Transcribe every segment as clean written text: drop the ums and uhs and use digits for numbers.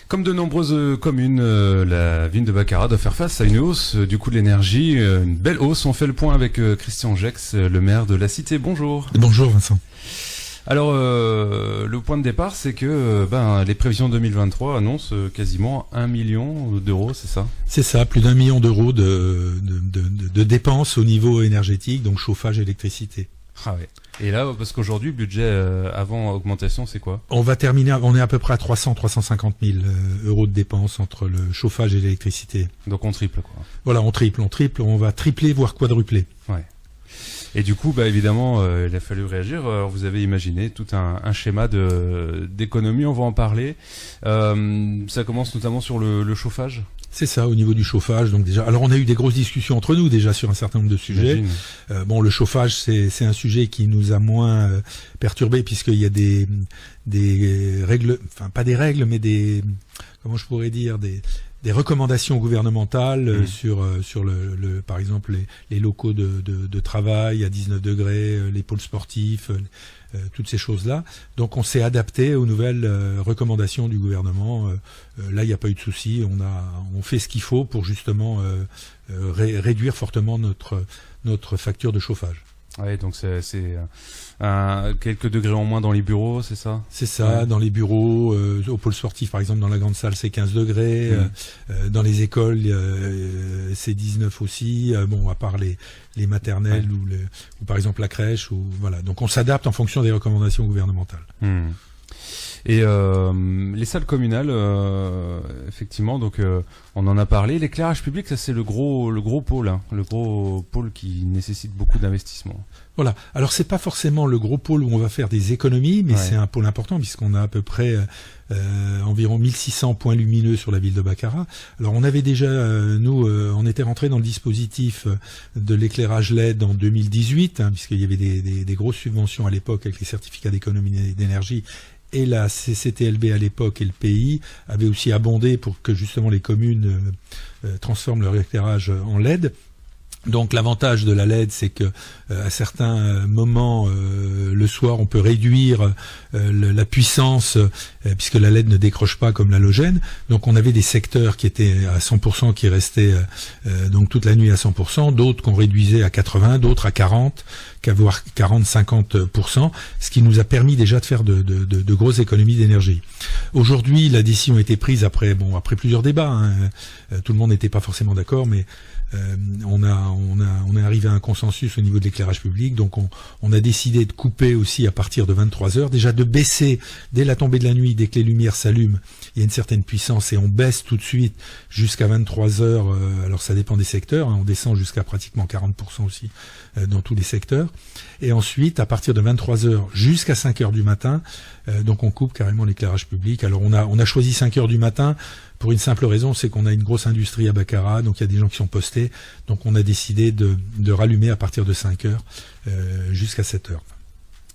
Comme de nombreuses communes, la ville de Baccarat doit faire face à une hausse du coût de l'énergie, une belle hausse. On fait le point avec Christian Gex, le maire de la cité. Bonjour. Bonjour Vincent. Alors, le point de départ, c'est que les prévisions 2023 annoncent quasiment 1 million d'euros, c'est ça ? C'est ça, plus d'1 million d'euros de dépenses au niveau énergétique, donc chauffage, électricité. Ah ouais. Et là, parce qu'aujourd'hui, le budget avant augmentation, c'est quoi ? On va terminer, on est à peu près à 300-350 000 euros de dépenses entre le chauffage et l'électricité. Donc on triple, quoi. Voilà, on triple, on va tripler, voire quadrupler. Ouais. Et du coup, évidemment, il a fallu réagir. Vous avez imaginé tout un schéma d'économie, on va en parler. Ça commence notamment sur le chauffage. C'est ça, au niveau du chauffage. Donc déjà, alors on a eu des grosses discussions entre nous déjà sur un certain nombre de sujets. Le chauffage, c'est un sujet qui nous a moins perturbé puisqu'il y a des règles, enfin pas des règles, mais comment je pourrais dire, des recommandations gouvernementales sur par exemple les locaux de travail à 19 degrés, les pôles sportifs, toutes ces choses-là. Donc on s'est adapté aux nouvelles recommandations du gouvernement. Là, il n'y a pas eu de souci. On fait ce qu'il faut pour justement réduire fortement notre facture de chauffage. Ouais, donc c'est quelques degrés en moins dans les bureaux, c'est ça ? C'est ça, ouais. Dans les bureaux, au pôle sportif par exemple, dans la grande salle c'est 15 degrés, dans les écoles c'est 19 aussi, à part les maternelles ou par exemple la crèche, voilà. Donc on s'adapte en fonction des recommandations gouvernementales. Et les salles communales, effectivement, donc on en a parlé. L'éclairage public, ça c'est le gros pôle, le gros pôle qui nécessite beaucoup d'investissement. Voilà. Alors c'est pas forcément le gros pôle où on va faire des économies, mais c'est un pôle important puisqu'on a à peu près environ 1600 points lumineux sur la ville de Baccarat. Alors on avait déjà, on était rentré dans le dispositif de l'éclairage LED en 2018, puisqu'il y avait des grosses subventions à l'époque avec les certificats d'économie d'énergie. Et la CCTLB à l'époque et le pays avaient aussi abondé pour que justement les communes transforment leur éclairage en LED. Donc l'avantage de la LED, c'est que à certains moments, le soir, on peut réduire la puissance puisque la LED ne décroche pas comme l'halogène. Donc on avait des secteurs qui étaient à 100%, qui restaient donc toute la nuit à 100%, d'autres qu'on réduisait à 80%, d'autres à 40%, voire 40-50%, ce qui nous a permis déjà de faire de grosses économies d'énergie. Aujourd'hui, la décision a été prise après plusieurs débats. Tout le monde n'était pas forcément d'accord, mais on est arrivé à un consensus au niveau de l'éclairage public, donc on a décidé de couper aussi à partir de 23h, déjà de baisser dès la tombée de la nuit, dès que les lumières s'allument, il y a une certaine puissance et on baisse tout de suite jusqu'à 23h, alors ça dépend des secteurs, on descend jusqu'à pratiquement 40% aussi dans tous les secteurs, et ensuite à partir de 23h jusqu'à 5h du matin, donc on coupe carrément l'éclairage public. Alors on a choisi 5h du matin pour une simple raison, c'est qu'on a une grosse industrie à Baccarat, donc il y a des gens qui sont postés, donc on a décidé de rallumer à partir de 5h jusqu'à 7h.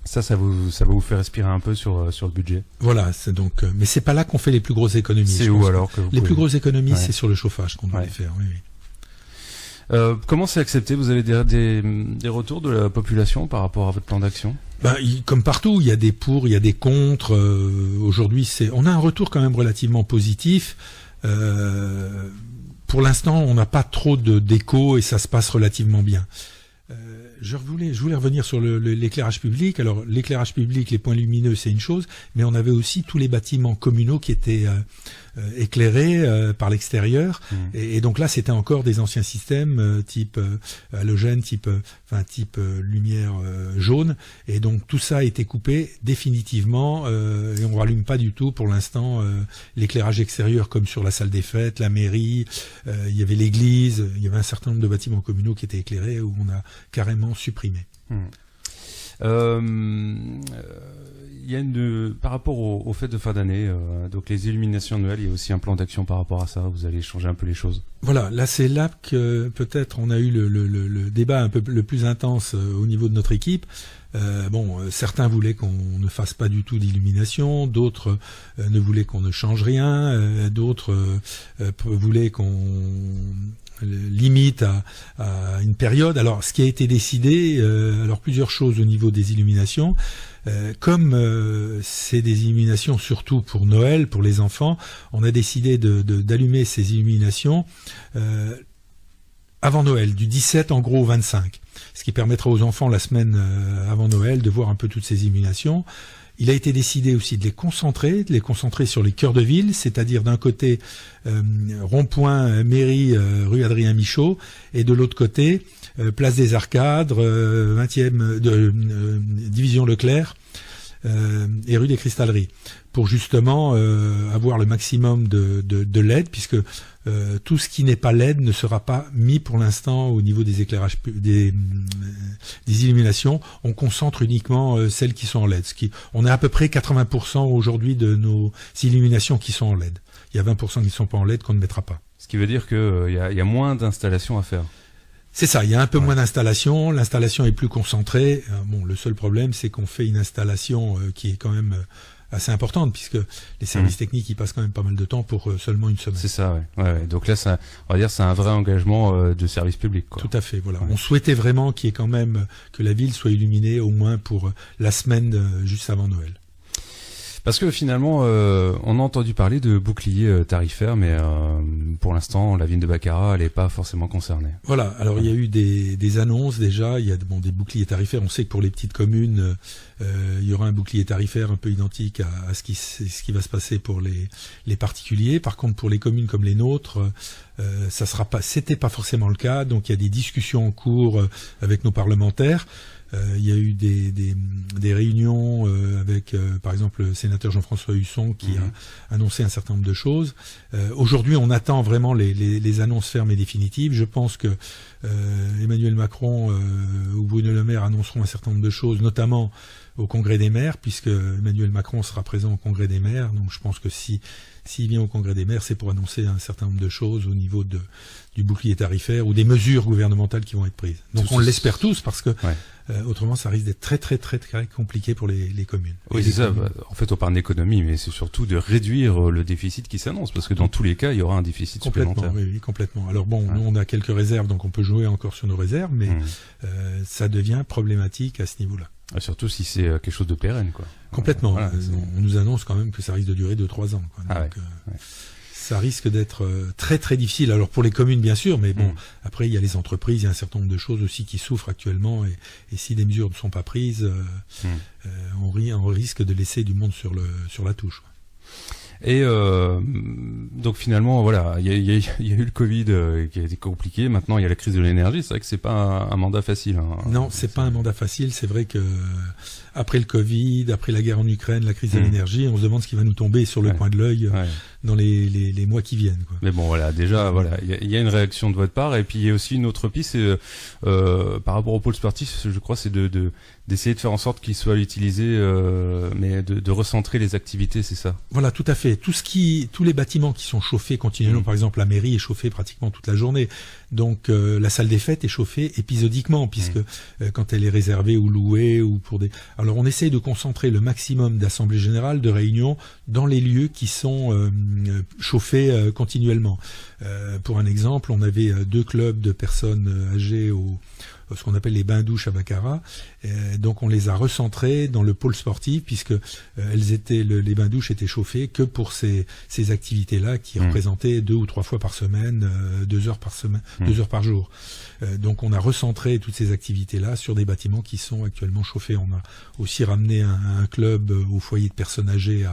Ça va vous faire respirer un peu sur le budget. Voilà, donc, mais c'est pas là qu'on fait les plus grosses économies. C'est où alors que les plus grosses économies, c'est sur le chauffage qu'on doit les faire. Oui. Comment c'est accepté ? Vous avez des retours de la population par rapport à votre plan d'action ? Comme partout, il y a des pour, il y a des contre. Aujourd'hui, on a un retour quand même relativement positif. Pour l'instant, on n'a pas trop d'écho et ça se passe relativement bien. Je voulais revenir sur l'éclairage public. Alors, l'éclairage public, les points lumineux, c'est une chose, mais on avait aussi tous les bâtiments communaux qui étaient éclairés par l'extérieur. Et donc là, c'était encore des anciens systèmes type halogène, type lumière jaune. Et donc tout ça a été coupé définitivement et on rallume pas du tout pour l'instant l'éclairage extérieur comme sur la salle des fêtes, la mairie. Il y avait l'église, il y avait un certain nombre de bâtiments communaux qui étaient éclairés où on a carrément supprimé. Il y a par rapport aux fêtes de fin d'année, donc les illuminations de Noël, il y a aussi un plan d'action par rapport à ça. Vous allez changer un peu les choses. Voilà, là c'est là que peut-être on a eu le débat un peu le plus intense au niveau de notre équipe. Certains voulaient qu'on ne fasse pas du tout d'illumination, d'autres ne voulaient qu'on ne change rien, d'autres voulaient qu'on limite à une période. Alors, ce qui a été décidé, alors plusieurs choses au niveau des illuminations. Comme c'est des illuminations surtout pour Noël, pour les enfants, on a décidé d'allumer ces illuminations avant Noël, du 17 en gros au 25, ce qui permettra aux enfants la semaine avant Noël de voir un peu toutes ces illuminations. Il a été décidé aussi de les concentrer sur les cœurs de ville, c'est-à-dire d'un côté rond-point mairie rue Adrien Michaud et de l'autre côté place des Arcades, 20e division Leclerc et rue des Cristalleries, pour justement avoir le maximum de LED, puisque tout ce qui n'est pas LED ne sera pas mis pour l'instant au niveau des éclairages des illuminations. On concentre uniquement celles qui sont en LED. On est à peu près 80% aujourd'hui de nos illuminations qui sont en LED. Il y a 20% qui ne sont pas en LED qu'on ne mettra pas. Ce qui veut dire qu'il y a moins d'installations à faire. C'est ça, il y a un peu moins d'installation, l'installation est plus concentrée. Bon, le seul problème, c'est qu'on fait une installation qui est quand même assez importante, puisque les services techniques, ils passent quand même pas mal de temps pour seulement une semaine. C'est ça, ouais. Donc là, on va dire, c'est un vrai engagement de service public, quoi. Tout à fait, voilà. Ouais. On souhaitait vraiment qu'il y ait quand même que la ville soit illuminée au moins pour la semaine juste avant Noël. Parce que finalement, on a entendu parler de bouclier tarifaire, mais pour l'instant, la ville de Baccarat, elle n'est pas forcément concernée. Voilà. Alors il y a eu des annonces déjà. Il y a des boucliers tarifaires. On sait que pour les petites communes, il y aura un bouclier tarifaire un peu identique à ce qui va se passer pour les particuliers. Par contre, pour les communes comme les nôtres, c'était pas forcément le cas. Donc il y a des discussions en cours avec nos parlementaires. Il y a eu des réunions avec, par exemple, le sénateur Jean-François Husson qui a annoncé un certain nombre de choses. Aujourd'hui, on attend vraiment les annonces fermes et définitives. Je pense que Emmanuel Macron ou Bruno Le Maire annonceront un certain nombre de choses, notamment au Congrès des maires, puisque Emmanuel Macron sera présent au Congrès des maires. Donc je pense que s'il vient au Congrès des maires, c'est pour annoncer un certain nombre de choses au niveau du bouclier tarifaire ou des mesures gouvernementales qui vont être prises. Donc on l'espère tous, parce que autrement ça risque d'être très très très très compliqué pour les communes. Oui, c'est ça. En fait, on parle d'économie, mais c'est surtout de réduire le déficit qui s'annonce, parce que dans tous les cas, il y aura un déficit supplémentaire. Oui, complètement. Alors bon, nous on a quelques réserves, donc on peut jouer encore sur nos réserves, mais ça devient problématique à ce niveau-là. Surtout si c'est quelque chose de pérenne, quoi. Complètement. Voilà, on nous annonce quand même que ça risque de durer 2-3 ans, quoi. Donc, ça risque d'être très très difficile. Alors pour les communes bien sûr, mais bon, après il y a les entreprises, il y a un certain nombre de choses aussi qui souffrent actuellement, et si des mesures ne sont pas prises, on risque de laisser du monde sur la touche, quoi. Et donc finalement, voilà, il y a eu le Covid qui a été compliqué. Maintenant, il y a la crise de l'énergie. C'est vrai que c'est pas un mandat facile. Non, c'est pas un mandat facile. C'est vrai que après le Covid, après la guerre en Ukraine, la crise de l'énergie, on se demande ce qui va nous tomber sur le coin de l'œil dans les mois qui viennent, quoi. Mais bon, voilà, déjà, voilà, il y a une réaction de votre part, et puis il y a aussi une autre piste, c'est par rapport au pôle sportif, je crois, c'est d'essayer de faire en sorte qu'il soit utilisé, mais de recentrer les activités, c'est ça? Voilà, tout à fait. Tous les bâtiments qui sont chauffés continuellement, par exemple, la mairie est chauffée pratiquement toute la journée. Donc, la salle des fêtes est chauffée épisodiquement, puisque quand elle est réservée ou louée ou pour des... Alors, on essaye de concentrer le maximum d'assemblées générales, de réunions, dans les lieux qui sont chauffés continuellement. Pour un exemple, on avait 2 clubs de personnes âgées ce qu'on appelle les bains-douches à Baccarat. Donc on les a recentrés dans le pôle sportif, puisque les bains-douches étaient chauffés que pour ces activités-là qui représentaient 2 ou 3 fois par semaine, 2 heures par semaine, 2 heures par jour. Donc on a recentré toutes ces activités-là sur des bâtiments qui sont actuellement chauffés. On a aussi ramené un club au foyer de personnes âgées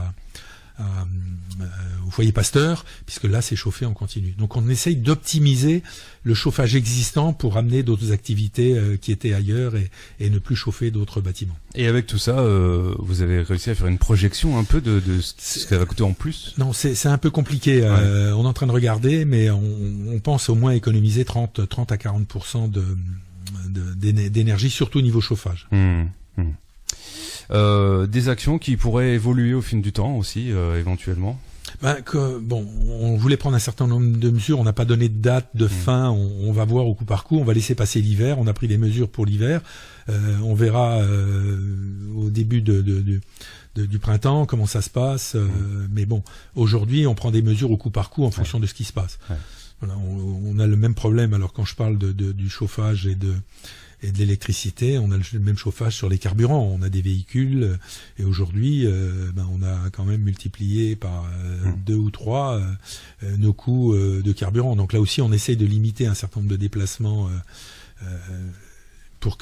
au foyer Pasteur, puisque là c'est chauffé en continu. Donc on essaye d'optimiser le chauffage existant pour amener d'autres activités qui étaient ailleurs et ne plus chauffer d'autres bâtiments. Et avec tout ça, vous avez réussi à faire une projection un peu de ce que ça va coûter en plus? Non, c'est un peu compliqué. On est en train de regarder, mais on pense au moins économiser 30 à 40% d'énergie, surtout au niveau chauffage. Des actions qui pourraient évoluer au fil du temps aussi, éventuellement? On voulait prendre un certain nombre de mesures, on n'a pas donné de date de fin, on va voir au coup par coup, on va laisser passer l'hiver, on a pris des mesures pour l'hiver, on verra au début du printemps comment ça se passe, mais bon, aujourd'hui on prend des mesures au coup par coup en fonction de ce qui se passe. Voilà, on a le même problème. Alors quand je parle du chauffage et de l'électricité, on a le même chauffage sur les carburants. On a des véhicules et aujourd'hui, on a quand même multiplié par 2 ou 3 nos coûts de carburant. Donc là aussi, on essaye de limiter un certain nombre de déplacements pour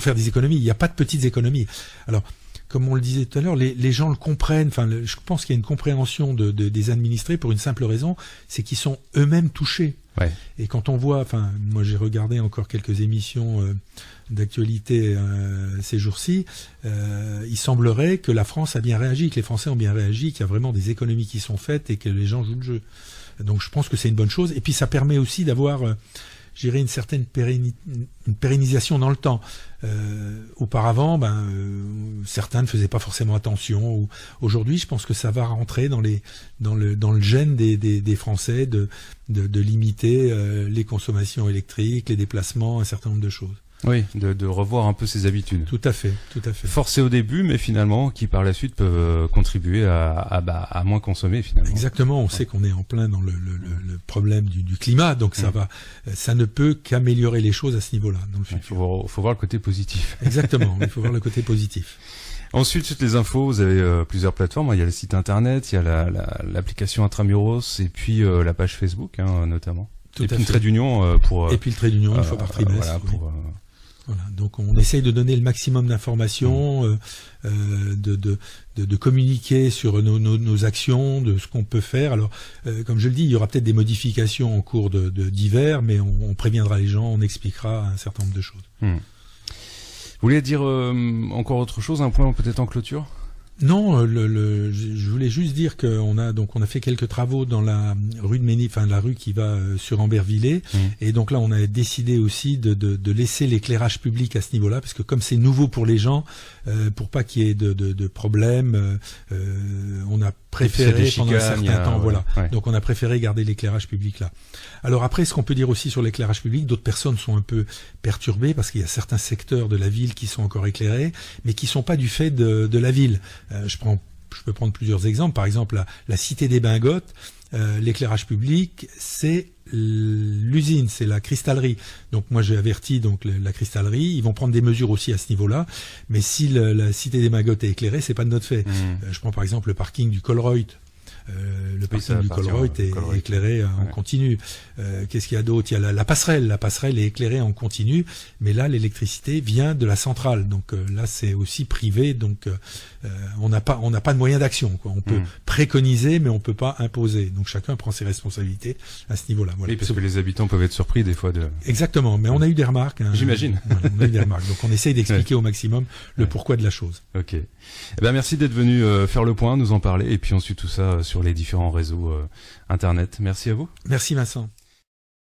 faire des économies. Il n'y a pas de petites économies. Alors, comme on le disait tout à l'heure, les gens le comprennent. Enfin, je pense qu'il y a une compréhension des administrés pour une simple raison, c'est qu'ils sont eux-mêmes touchés. Ouais. Et quand on voit, enfin, moi j'ai regardé encore quelques émissions d'actualité ces jours-ci, il semblerait que la France a bien réagi, que les Français ont bien réagi, qu'il y a vraiment des économies qui sont faites et que les gens jouent le jeu. Donc je pense que c'est une bonne chose. Et puis ça permet aussi d'avoir je dirais une certaine pérennisation dans le temps. Auparavant, certains ne faisaient pas forcément attention. Aujourd'hui, je pense que ça va rentrer dans le gène des Français de limiter les consommations électriques, les déplacements, un certain nombre de choses. Oui, de revoir un peu ses habitudes. Tout à fait, tout à fait. Forcés au début, mais finalement, qui par la suite peuvent contribuer à moins consommer finalement. Exactement, on sait qu'on est en plein dans le problème du climat, donc ça ne peut qu'améliorer les choses à ce niveau-là, dans le futur. Il faut voir le côté positif. Exactement, il faut voir le côté positif. Ensuite, toutes les infos, vous avez plusieurs plateformes. Il y a le site internet, il y a l'application Intramuros et puis la page Facebook, notamment. Tout et à puis fait. le trait d'union pour. Et puis le trait d'union une fois par trimestre. Voilà, Voilà, donc on essaye de donner le maximum d'informations, de communiquer sur nos actions, de ce qu'on peut faire. Alors, comme je le dis, il y aura peut-être des modifications en cours d'hiver, mais on préviendra les gens, on expliquera un certain nombre de choses. Vous voulez dire encore autre chose, un point peut-être en clôture? Non, je voulais juste dire qu'on a fait quelques travaux dans la rue de Ménil, enfin la rue qui va sur Ambervillers, et donc là on a décidé aussi de laisser l'éclairage public à ce niveau-là, parce que comme c'est nouveau pour les gens, pour pas qu'il y ait de problèmes, on a préféré pendant un certain temps, voilà. Ouais. Donc on a préféré garder l'éclairage public là. Alors après, ce qu'on peut dire aussi sur l'éclairage public, d'autres personnes sont un peu perturbées parce qu'il y a certains secteurs de la ville qui sont encore éclairés, mais qui sont pas du fait de la ville. Je peux prendre plusieurs exemples. Par exemple, la cité des Bingottes, l'éclairage public, c'est l'usine, c'est la cristallerie. Donc moi j'ai averti donc la cristallerie, ils vont prendre des mesures aussi à ce niveau-là. Mais si la cité des Bingottes est éclairée, c'est pas de notre fait. Je prends par exemple le parking du Colruyt. Le parking du Colruyt est éclairé en continu. Qu'est-ce qu'il y a d'autre? Il y a la passerelle. La passerelle est éclairée en continu, mais là l'électricité vient de la centrale. Donc là c'est aussi privé. Donc on n'a pas de moyen d'action, quoi. On peut préconiser, mais on peut pas imposer. Donc chacun prend ses responsabilités à ce niveau-là. Voilà. Oui, parce que les habitants peuvent être surpris des fois de. Exactement. Mais on a eu des remarques. J'imagine. Voilà, on a eu des remarques. Donc on essaye d'expliquer au maximum le pourquoi de la chose. Ok. Eh ben merci d'être venu faire le point, nous en parler, et puis ensuite tout ça sur les différents réseaux internet. Merci à vous. Merci Vincent.